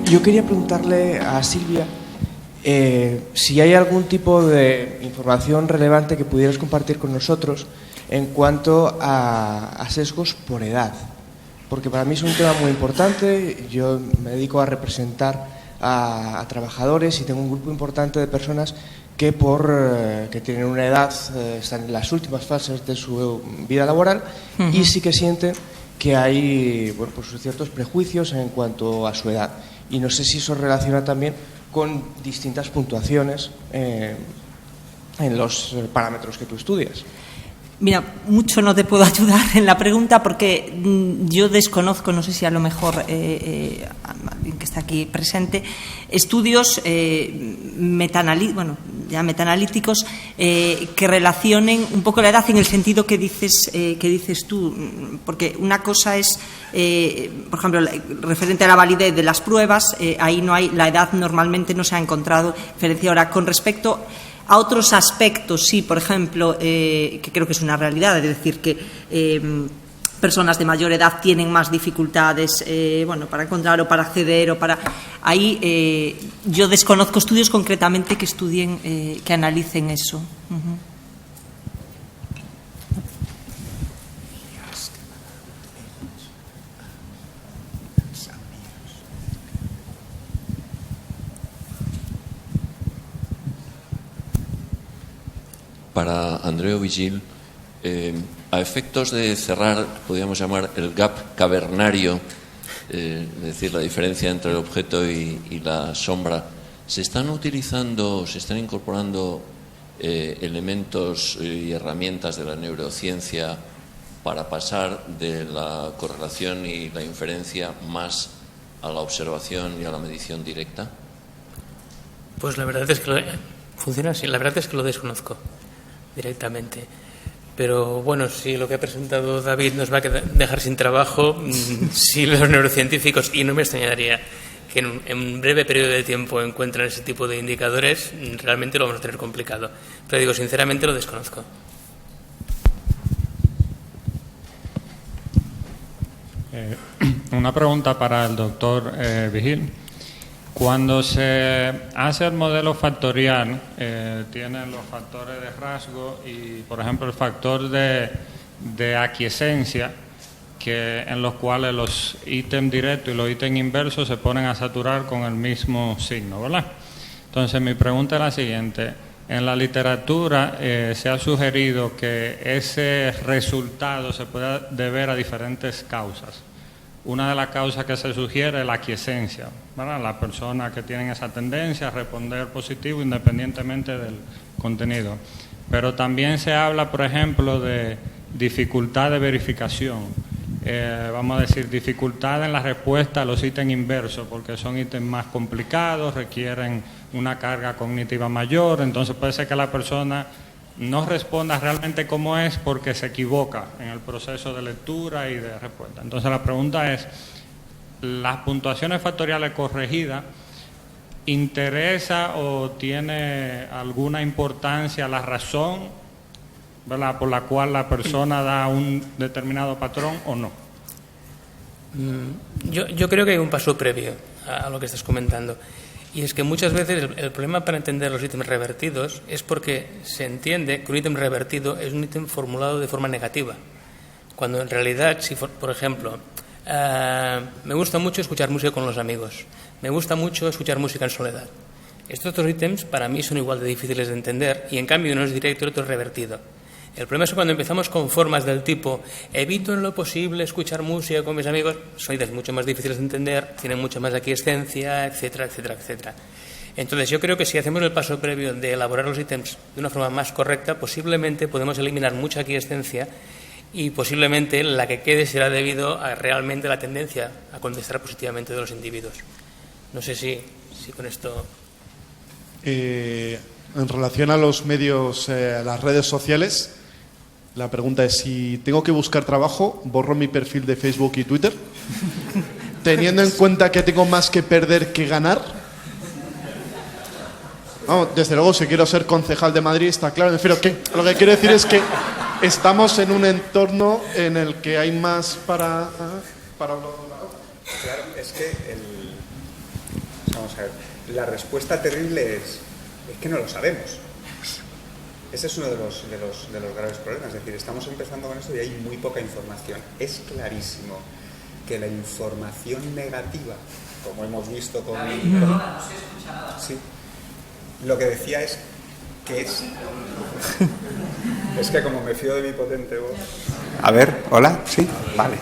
Yo quería preguntarle a Silvia si hay algún tipo de información relevante que pudieras compartir con nosotros en cuanto a sesgos por edad, porque para mí es un tema muy importante. Yo me dedico a representar a trabajadores y tengo un grupo importante de personas que que tienen una edad, están en las últimas fases de su vida laboral y sí que sienten que hay pues ciertos prejuicios en cuanto a su edad. Y no sé si eso relaciona también con distintas puntuaciones en los parámetros que tú estudias. Mira, mucho no te puedo ayudar en la pregunta porque yo desconozco, no sé si a lo mejor alguien que está aquí presente, estudios metaanalíticos que relacionen un poco la edad en el sentido que dices tú, porque una cosa es, por ejemplo, referente a la validez de las pruebas, ahí no hay, la edad normalmente no se ha encontrado diferencia. Ahora, con respecto a otros aspectos, sí, por ejemplo, que creo que es una realidad, es decir, que personas de mayor edad tienen más dificultades para encontrar o para acceder o para... Ahí yo desconozco estudios concretamente que estudien, que analicen eso. Para Andreu Vigil, a efectos de cerrar, podríamos llamar el gap cavernario, es decir, la diferencia entre el objeto y la sombra, ¿se están utilizando, se están incorporando elementos y herramientas de la neurociencia para pasar de la correlación y la inferencia más a la observación y a la medición directa? Pues la verdad es que funciona así, la verdad es que lo desconozco directamente. Pero bueno, si lo que ha presentado David nos va a dejar sin trabajo, si los neurocientíficos, y no me extrañaría que en un breve periodo de tiempo encuentran ese tipo de indicadores, realmente lo vamos a tener complicado. Pero digo, sinceramente lo desconozco. Una pregunta para el doctor Vigil. Cuando se hace el modelo factorial, tienen los factores de rasgo y, por ejemplo, el factor de aquiescencia, en los cuales los ítems directos y los ítems inversos se ponen a saturar con el mismo signo, ¿verdad? Entonces, mi pregunta es la siguiente. En la literatura se ha sugerido que ese resultado se puede deber a diferentes causas. Una de las causas que se sugiere es la aquiescencia, ¿verdad? Las personas que tienen esa tendencia a responder positivo independientemente del contenido. Pero también se habla, por ejemplo, de dificultad de verificación. Vamos a decir, dificultad en la respuesta a los ítems inversos, porque son ítems más complicados, requieren una carga cognitiva mayor, entonces puede ser que la persona no responda realmente como es porque se equivoca en el proceso de lectura y de respuesta. Entonces la pregunta es, ¿las puntuaciones factoriales corregidas interesa o tiene alguna importancia la razón, ¿verdad?, por la cual la persona da un determinado patrón o no? Yo creo que hay un paso previo a lo que estás comentando. Y es que muchas veces el problema para entender los ítems revertidos es porque se entiende que un ítem revertido es un ítem formulado de forma negativa. Cuando en realidad, si por ejemplo, me gusta mucho escuchar música con los amigos, me gusta mucho escuchar música en soledad. Estos dos ítems para mí son igual de difíciles de entender y en cambio uno es directo y el otro es revertido. El problema es que cuando empezamos con formas del tipo evito en lo posible escuchar música con mis amigos, son ítems mucho más difíciles de entender, tienen mucha más aquiescencia, etcétera, etcétera, etcétera. Entonces yo creo que si hacemos el paso previo de elaborar los ítems de una forma más correcta, posiblemente podemos eliminar mucha aquiescencia y posiblemente la que quede será debido a realmente la tendencia a contestar positivamente de los individuos. No sé si con esto... En relación a los medios, a las redes sociales, la pregunta es, si tengo que buscar trabajo, ¿borro mi perfil de Facebook y Twitter? Teniendo en cuenta que tengo más que perder que ganar. Vamos, desde luego, si quiero ser concejal de Madrid, está claro. Me refiero que lo que quiero decir es que estamos en un entorno en el que hay más para... Claro, es que Vamos a ver, la respuesta terrible es que no lo sabemos. Ese es uno de los graves problemas. Es decir, estamos empezando con esto y hay muy poca información. Es clarísimo que la información negativa, como hemos visto con... no se escucha nada. Sí. Lo que decía es que es... Es que como me fío de mi potente voz... A ver, ¿hola? ¿Sí? Vale.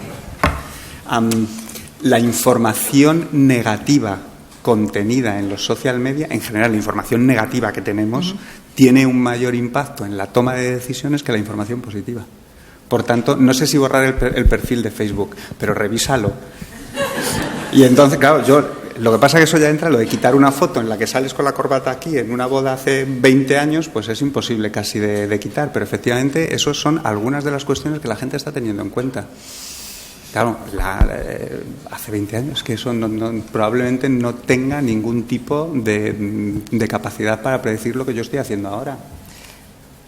La información negativa contenida en los social media, en general la información negativa que tenemos, tiene un mayor impacto en la toma de decisiones que la información positiva. Por tanto, no sé si borrar el perfil de Facebook, pero revísalo. Y entonces, claro, lo que pasa es que eso ya entra, lo de quitar una foto en la que sales con la corbata aquí en una boda hace 20 años, pues es imposible casi de quitar, pero efectivamente esas son algunas de las cuestiones que la gente está teniendo en cuenta. Claro, hace 20 años que eso probablemente no tenga ningún tipo de capacidad para predecir lo que yo estoy haciendo ahora,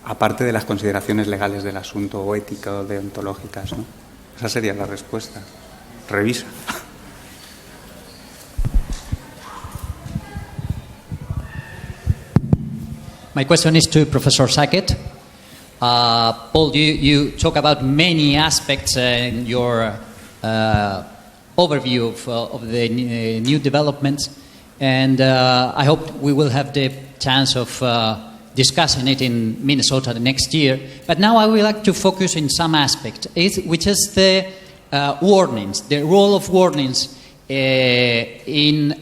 aparte de las consideraciones legales del asunto o éticas o deontológicas, ¿no? Esa sería la respuesta. Revisa. My question is to Professor Sackett. Paul, you talk about many aspects in your overview of the new developments, and I hope we will have the chance of discussing it in Minnesota the next year. But now I would like to focus in some aspect, which is the warnings, the role of warnings in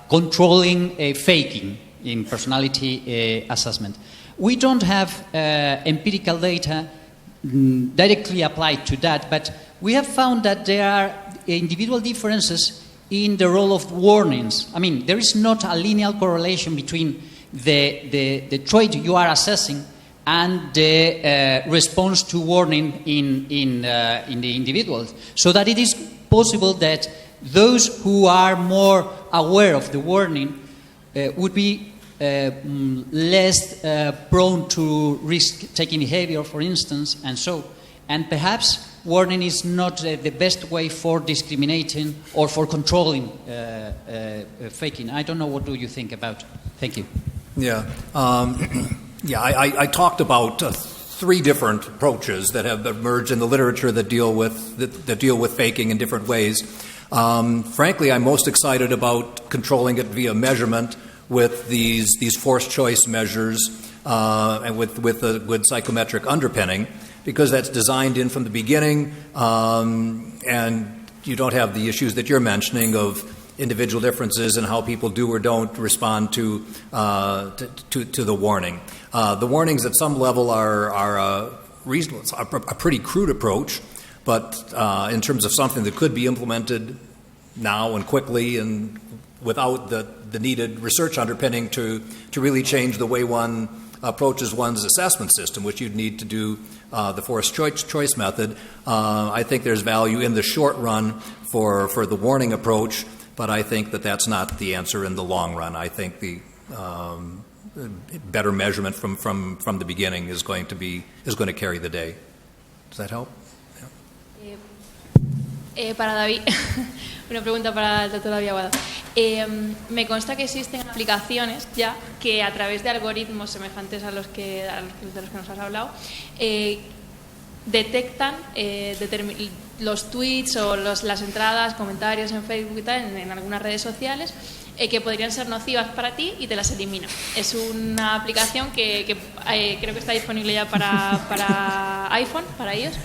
controlling faking in personality assessment. We don't have empirical data directly applied to that, but we have found that there are individual differences in the role of warnings. I mean, there is not a linear correlation between the trait you are assessing and the response to warning in the individuals. So that it is possible that those who are more aware of the warning would be less prone to risk-taking behavior, for instance, and perhaps warning is not the best way for discriminating or for controlling faking. I don't know, what do you think about it? Thank you. Yeah, I talked about three different approaches that have emerged in the literature that deal with faking in different ways. Frankly, I'm most excited about controlling it via measurement with these forced choice measures and with a good psychometric underpinning, because that's designed in from the beginning, and you don't have the issues that you're mentioning of individual differences in how people do or don't respond to the warning. The warnings at some level are reasonable, a pretty crude approach, but in terms of something that could be implemented now and quickly and without the needed research underpinning to really change the way one approaches one's assessment system, which you'd need to do the forced choice method. I think there's value in the short run for the warning approach, but I think that's not the answer in the long run. I think the better measurement from the beginning is going to carry the day. Does that help? Yeah. Para David, una pregunta para el doctor David Aguado. Me consta que existen aplicaciones ya que a través de algoritmos semejantes a los de los que nos has hablado detectan los tweets o las entradas, comentarios en Facebook y tal, en algunas redes sociales que podrían ser nocivas para ti y te las elimina. Es una aplicación que creo que está disponible ya para iPhone, para iOS.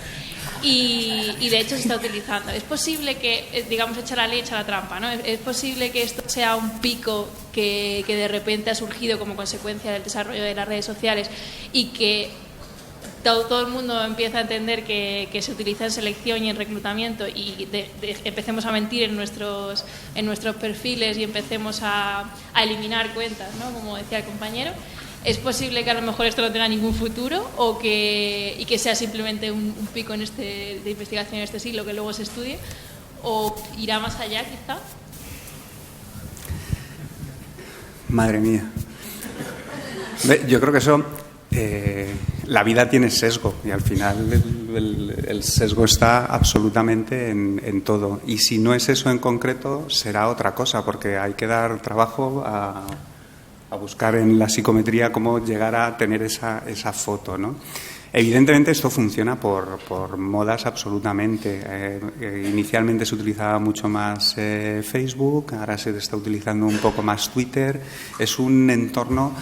Y de hecho se está utilizando. Es posible que, digamos, echa la ley, echa la trampa, ¿no? Es posible que esto sea un pico que de repente ha surgido como consecuencia del desarrollo de las redes sociales y que todo el mundo empieza a entender que se utiliza en selección y en reclutamiento y empecemos a mentir en nuestros perfiles y empecemos a eliminar cuentas, ¿no? Como decía el compañero. ¿Es posible que a lo mejor esto no tenga ningún futuro y que sea simplemente un pico de investigación en este siglo que luego se estudie? ¿O irá más allá, quizá? Madre mía. Yo creo que eso, la vida tiene sesgo y al final el sesgo está absolutamente en todo. Y si no es eso en concreto, será otra cosa, porque hay que dar trabajo a buscar en la psicometría cómo llegar a tener esa foto, ¿no? Evidentemente esto funciona por modas absolutamente. Inicialmente se utilizaba mucho más Facebook, ahora se está utilizando un poco más Twitter. Es un entorno,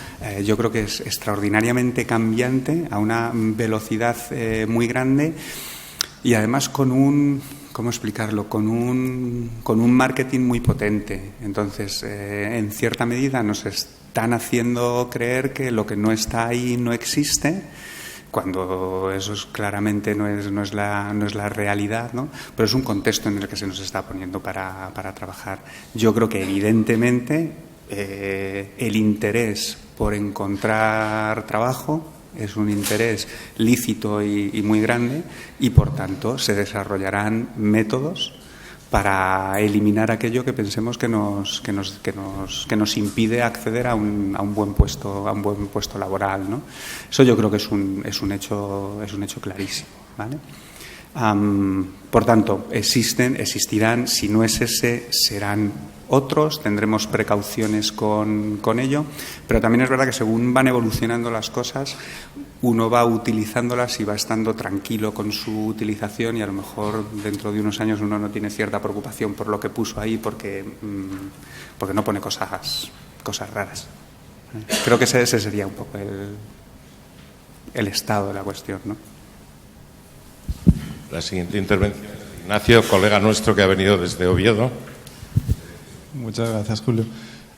yo creo que es extraordinariamente cambiante, a una velocidad muy grande y además con un... ¿Cómo explicarlo? Con un marketing muy potente. Entonces, en cierta medida nos están haciendo creer que lo que no está ahí no existe, cuando eso claramente no es la realidad, ¿no? Pero es un contexto en el que se nos está poniendo para trabajar. Yo creo que evidentemente el interés por encontrar trabajo es un interés lícito y muy grande y por tanto se desarrollarán métodos para eliminar aquello que pensemos que nos impide acceder a un buen puesto laboral, ¿no? Eso yo creo que es un hecho clarísimo, ¿vale? Por tanto, existirán, si no es ese, serán otros, tendremos precauciones con ello, pero también es verdad que según van evolucionando las cosas, uno va utilizándolas y va estando tranquilo con su utilización y a lo mejor dentro de unos años uno no tiene cierta preocupación por lo que puso ahí porque no pone cosas raras. Creo que ese sería un poco el estado de la cuestión, ¿no? La siguiente intervención es de Ignacio, colega nuestro que ha venido desde Oviedo. Muchas gracias, Julio.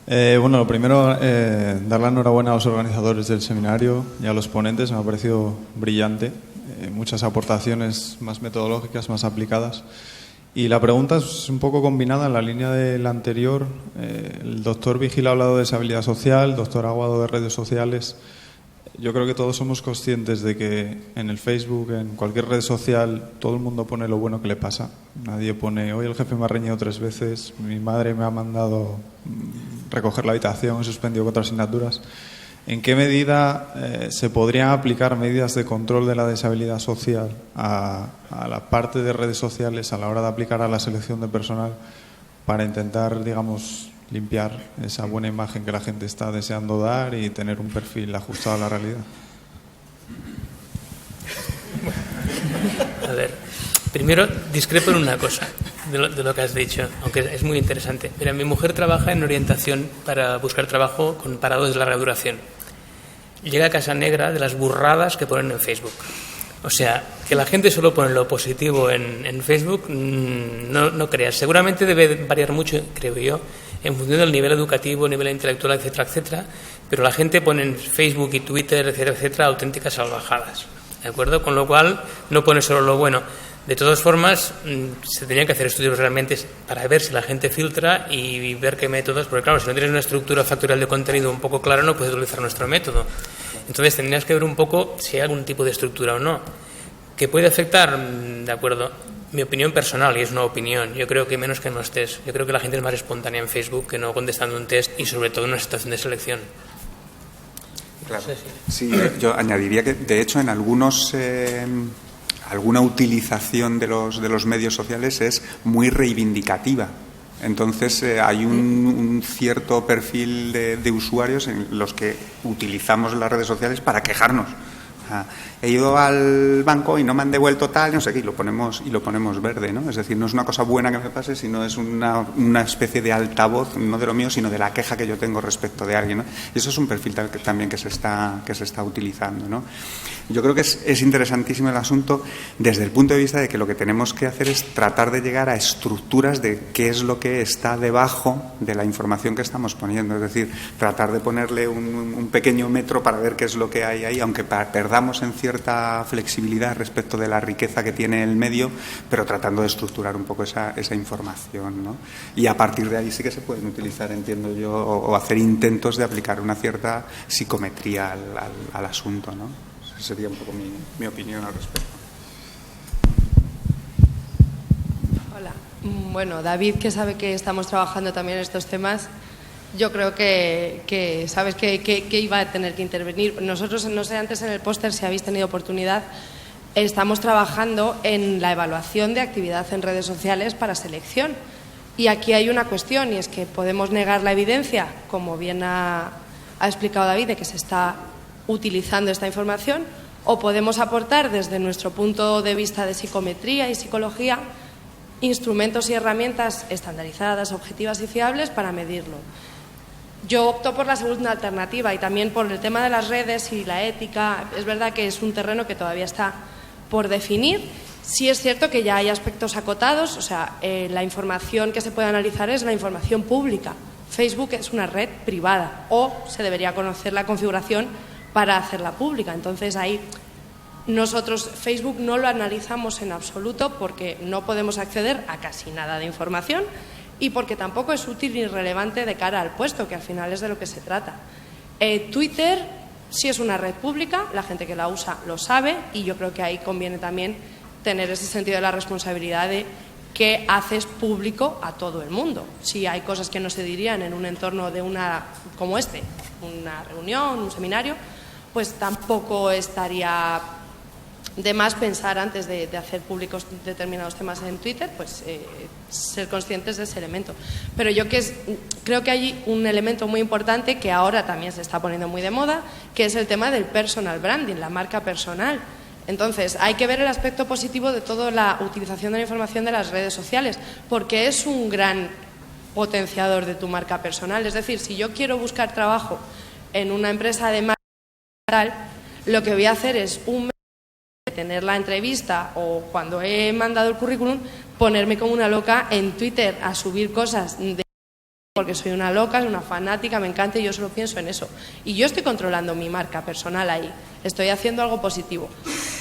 Bueno, lo primero, dar la enhorabuena a los organizadores del seminario y a los ponentes. Me ha parecido brillante. Muchas aportaciones más metodológicas, más aplicadas. Y la pregunta es un poco combinada en la línea de la anterior. El doctor Vigil ha hablado de desabilidad social, el doctor Aguado de redes sociales. Yo creo que todos somos conscientes de que en el Facebook, en cualquier red social, todo el mundo pone lo bueno que le pasa. Nadie pone, hoy el jefe me ha reñido 3 veces, mi madre me ha mandado recoger la habitación, he suspendido 4 asignaturas. ¿En qué medida se podrían aplicar medidas de control de la deshabilidad social a la parte de redes sociales a la hora de aplicar a la selección de personal para intentar, digamos, limpiar esa buena imagen que la gente está deseando dar y tener un perfil ajustado a la realidad? A ver, primero discrepo en una cosa de lo que has dicho, aunque es muy interesante. Mira, mi mujer trabaja en orientación para buscar trabajo con parados de larga duración. Llega a Casa Negra de las burradas que ponen en Facebook. O sea, que la gente solo pone lo positivo en Facebook, no creas. Seguramente debe variar mucho, creo yo, en función del nivel educativo, nivel intelectual, etcétera, etcétera. Pero la gente pone en Facebook y Twitter, etcétera, etcétera, auténticas salvajadas. ¿De acuerdo? Con lo cual, no pone solo lo bueno. De todas formas, se tenían que hacer estudios realmente para ver si la gente filtra y ver qué métodos, porque claro, si no tienes una estructura factorial de contenido un poco clara, no puedes utilizar nuestro método. Entonces tendrías que ver un poco si hay algún tipo de estructura o no. ¿Que puede afectar? De acuerdo. Mi opinión personal, y es una opinión, yo creo que menos que en los test. Yo creo que la gente es más espontánea en Facebook que no contestando un test y sobre todo en una situación de selección. Claro. Sí, yo añadiría que de hecho en alguna utilización de los medios sociales es muy reivindicativa. Entonces hay un cierto perfil de usuarios en los que utilizamos las redes sociales para quejarnos. He ido al banco y no me han devuelto tal, no sé qué, y lo ponemos verde, ¿no? Es decir, no es una cosa buena que me pase, sino es una especie de altavoz, no de lo mío, sino de la queja que yo tengo respecto de alguien, ¿no? Y eso es un perfil también que se está utilizando, ¿no? Yo creo que es interesantísimo el asunto desde el punto de vista de que lo que tenemos que hacer es tratar de llegar a estructuras de qué es lo que está debajo de la información que estamos poniendo, es decir, tratar de ponerle un pequeño metro para ver qué es lo que hay ahí, aunque perdamos en cierta flexibilidad respecto de la riqueza que tiene el medio, pero tratando de estructurar un poco esa información, ¿no? Y a partir de ahí sí que se pueden utilizar, entiendo yo, o hacer intentos de aplicar una cierta psicometría al asunto, ¿no? Esa sería un poco mi opinión al respecto. Hola. Bueno, David, que sabe que estamos trabajando también en estos temas, yo creo que sabes que iba a tener que intervenir. Nosotros, no sé, antes en el póster, si habéis tenido oportunidad, estamos trabajando en la evaluación de actividad en redes sociales para selección. Y aquí hay una cuestión, y es que podemos negar la evidencia, como bien ha explicado David, de que se está utilizando esta información, o podemos aportar desde nuestro punto de vista de psicometría y psicología instrumentos y herramientas estandarizadas, objetivas y fiables para medirlo. Yo opto por la segunda alternativa y también por el tema de las redes y la ética. Es verdad que es un terreno que todavía está por definir. Sí es cierto que ya hay aspectos acotados, o sea, la información que se puede analizar es la información pública. Facebook es una red privada o se debería conocer la configuración para hacerla pública. Entonces ahí nosotros Facebook no lo analizamos en absoluto porque no podemos acceder a casi nada de información y porque tampoco es útil ni relevante de cara al puesto, que al final es de lo que se trata. Twitter sí es una red pública, la gente que la usa lo sabe y yo creo que ahí conviene también tener ese sentido de la responsabilidad de que haces público a todo el mundo. Si hay cosas que no se dirían en un entorno de como este, una reunión, un seminario, pues tampoco estaría de más pensar antes de hacer públicos determinados temas en Twitter, pues ser conscientes de ese elemento. Pero yo creo que hay un elemento muy importante que ahora también se está poniendo muy de moda, que es el tema del personal branding, la marca personal. Entonces, hay que ver el aspecto positivo de toda la utilización de la información de las redes sociales, porque es un gran potenciador de tu marca personal. Es decir, si yo quiero buscar trabajo en una empresa de marca personal, lo que voy a hacer es tener la entrevista o cuando he mandado el currículum, ponerme como una loca en Twitter a subir cosas porque soy una loca, soy una fanática, me encanta y yo solo pienso en eso. Y yo estoy controlando mi marca personal ahí, estoy haciendo algo positivo.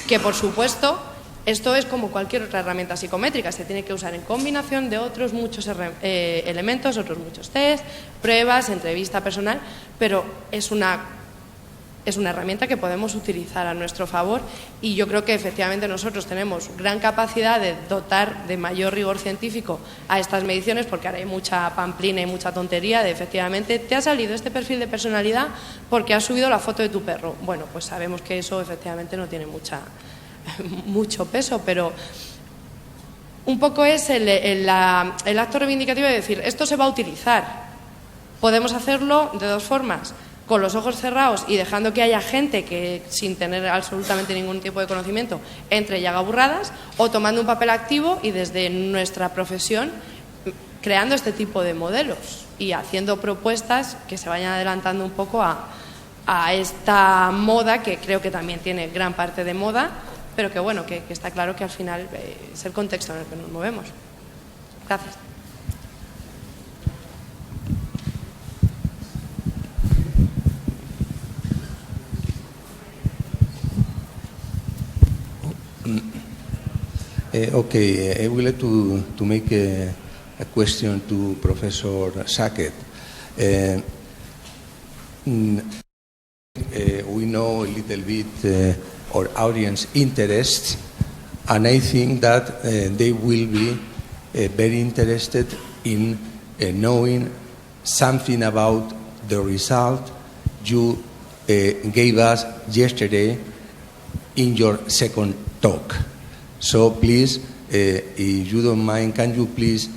Que por supuesto, esto es como cualquier otra herramienta psicométrica, se tiene que usar en combinación de otros muchos elementos, otros muchos test, pruebas, entrevista personal, pero es una herramienta que podemos utilizar a nuestro favor y yo creo que efectivamente nosotros tenemos gran capacidad de dotar de mayor rigor científico a estas mediciones porque ahora hay mucha pamplina y mucha tontería de efectivamente te ha salido este perfil de personalidad porque has subido la foto de tu perro. Bueno, pues sabemos que eso efectivamente no tiene mucho peso, pero un poco es el acto reivindicativo de decir esto se va a utilizar. Podemos hacerlo de dos formas, con los ojos cerrados y dejando que haya gente que sin tener absolutamente ningún tipo de conocimiento entre y haga burradas, o tomando un papel activo y desde nuestra profesión creando este tipo de modelos y haciendo propuestas que se vayan adelantando un poco a esta moda que creo que también tiene gran parte de moda, pero que bueno, que está claro que al final es el contexto en el que nos movemos. Gracias. Okay, I would like to make a question to Professor Sackett. We know a little bit our audience interests, and I think that they will be very interested in knowing something about the result you gave us yesterday in your second talk. So please, if you don't mind, can you please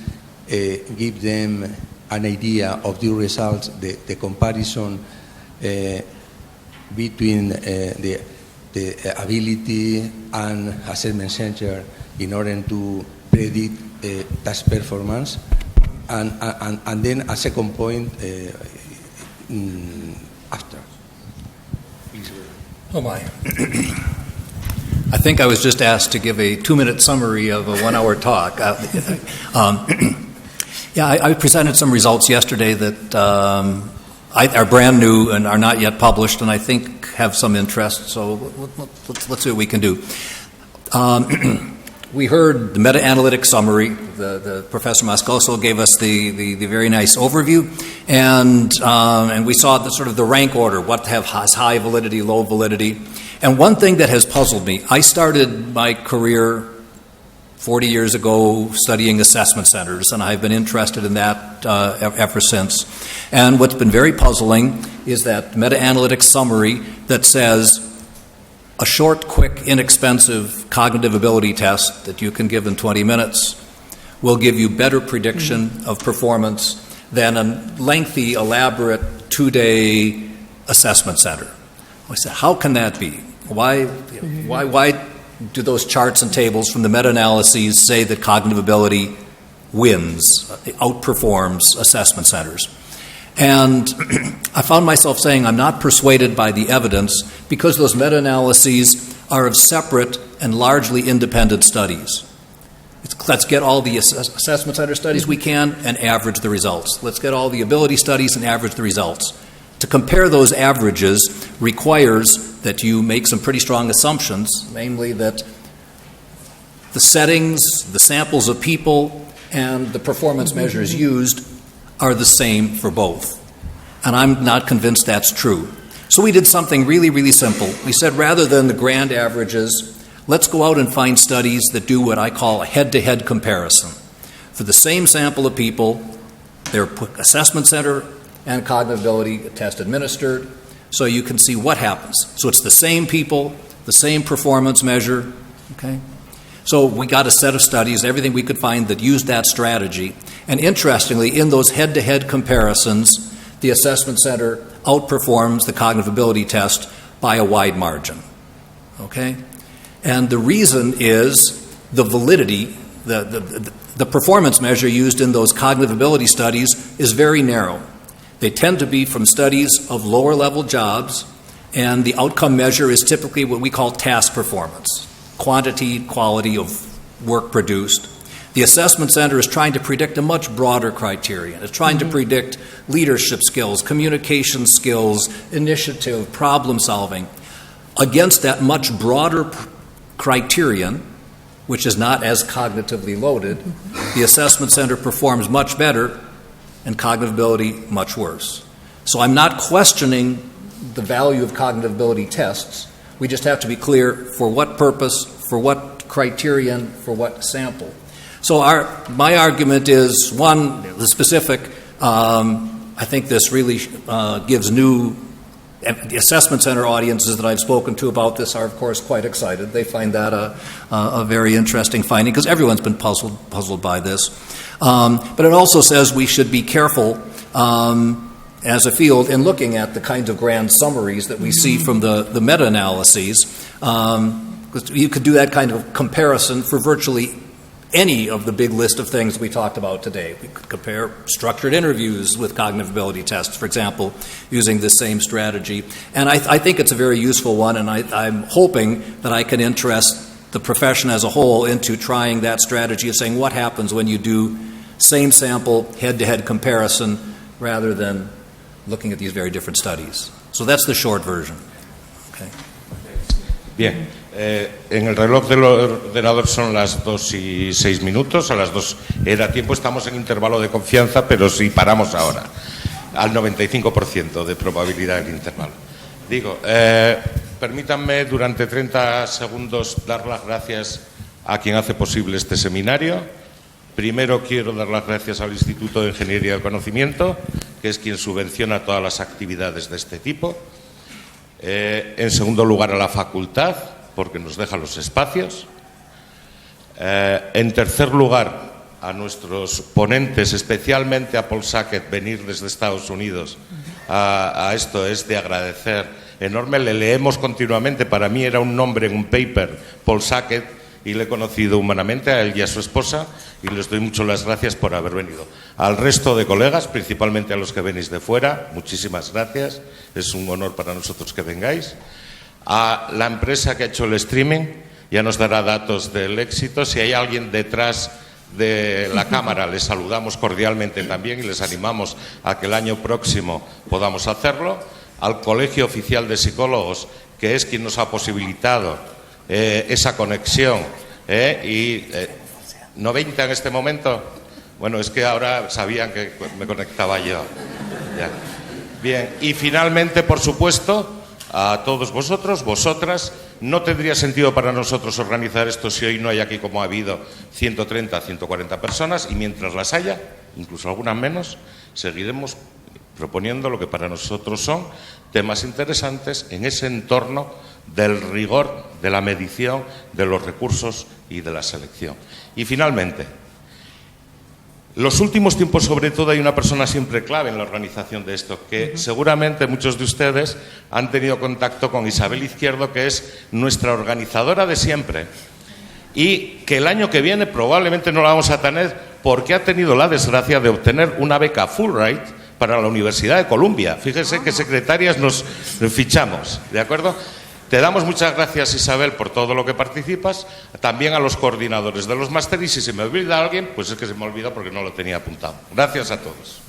give them an idea of the results, the comparison between the ability and assessment center in order to predict task performance? And then a second point after. Please. Oh my. I think I was just asked to give a 2-minute summary of a 1-hour talk. I presented some results yesterday that are brand new and are not yet published, and I think have some interest. So let's see what we can do. We heard the meta-analytic summary. The Professor Moscoso gave us the very nice overview, and we saw the rank order, what has high validity, low validity. And one thing that has puzzled me, I started my career 40 years ago studying assessment centers, and I've been interested in that ever since. And what's been very puzzling is that meta-analytic summary that says a short, quick, inexpensive cognitive ability test that you can give in 20 minutes will give you better prediction of performance than a lengthy, elaborate 2-day assessment center. I said, how can that be? Why do those charts and tables from the meta-analyses say that cognitive ability wins, outperforms assessment centers? And I found myself saying I'm not persuaded by the evidence because those meta-analyses are of separate and largely independent studies. Let's get all the assessment center studies we can and average the results. Let's get all the ability studies and average the results. To compare those averages requires that you make some pretty strong assumptions, namely that the settings, the samples of people, and the performance measures used are the same for both. And I'm not convinced that's true. So we did something really, really simple. We said rather than the grand averages, let's go out and find studies that do what I call a head-to-head comparison. For the same sample of people, their assessment center and cognitive ability test administered, so you can see what happens. So it's the same people, the same performance measure, okay? So we got a set of studies, everything we could find that used that strategy. And interestingly, in those head-to-head comparisons, the assessment center outperforms the cognitive ability test by a wide margin, okay? And the reason is the validity, the performance measure used in those cognitive ability studies is very narrow. They tend to be from studies of lower level jobs, and the outcome measure is typically what we call task performance, quantity, quality of work produced. The assessment center is trying to predict a much broader criterion. It's trying to predict leadership skills, communication skills, initiative, problem solving. Against that much broader criterion, which is not as cognitively loaded, the assessment center performs much better and cognitive ability much worse. So I'm not questioning the value of cognitive ability tests. We just have to be clear for what purpose, for what criterion, for what sample. So my argument is, one, the specific, I think this really gives new, the assessment center audiences that I've spoken to about this are, of course, quite excited. They find that a very interesting finding because everyone's been puzzled by this. But it also says we should be careful as a field in looking at the kinds of grand summaries that we see from the meta-analyses. Because you could do that kind of comparison for virtually any of the big list of things we talked about today. We could compare structured interviews with cognitive ability tests, for example, using this same strategy. And I think it's a very useful one, and I'm hoping that I can interest the profession as a whole into trying that strategy of saying what happens when you do same sample head-to-head comparison rather than looking at these very different studies. So that's the short version. Okay. Bien. En el reloj del ordenador son las 2:06. A las 2 era tiempo. Estamos en intervalo de confianza, pero si paramos ahora, al 95% de probabilidad del intervalo. Digo, permítanme durante 30 segundos dar las gracias a quien hace posible este seminario. Primero quiero dar las gracias al Instituto de Ingeniería del Conocimiento, que es quien subvenciona todas las actividades de este tipo. En segundo lugar, a la facultad, porque nos deja los espacios. En tercer lugar, a nuestros ponentes, especialmente a Paul Sackett, venir desde Estados Unidos a esto es de agradecer enorme. Le leemos continuamente, para mí era un nombre en un paper, Paul Sackett, y le he conocido humanamente a él y a su esposa, y les doy mucho las gracias por haber venido. Al resto de colegas, principalmente a los que venís de fuera, muchísimas gracias, es un honor para nosotros que vengáis. A la empresa que ha hecho el streaming, ya nos dará datos del éxito. Si hay alguien detrás de la cámara, les saludamos cordialmente también y les animamos a que el año próximo podamos hacerlo. Al Colegio Oficial de Psicólogos, que es quien nos ha posibilitado esa conexión, y 90 en este momento. Bueno, es que ahora sabían que me conectaba yo. Ya. Bien, y finalmente, por supuesto, a todos vosotros, vosotras, No tendría sentido para nosotros organizar esto si hoy no hay aquí, como ha habido, 130, 140 personas, y mientras las haya, incluso algunas menos, seguiremos proponiendo lo que para nosotros son temas interesantes en ese entorno del rigor, de la medición, de los recursos y de la selección. Y finalmente, los últimos tiempos, sobre todo, hay una persona siempre clave en la organización de esto, que seguramente muchos de ustedes han tenido contacto con Isabel Izquierdo, que es nuestra organizadora de siempre, y que el año que viene probablemente no la vamos a tener porque ha tenido la desgracia de obtener una beca Fulbright para la Universidad de Columbia. Fíjense qué secretarias nos fichamos, ¿de acuerdo? Te damos muchas gracias, Isabel, por todo lo que participas, también a los coordinadores de los másteres, y si se me olvida alguien, pues es que se me olvida porque no lo tenía apuntado. Gracias a todos.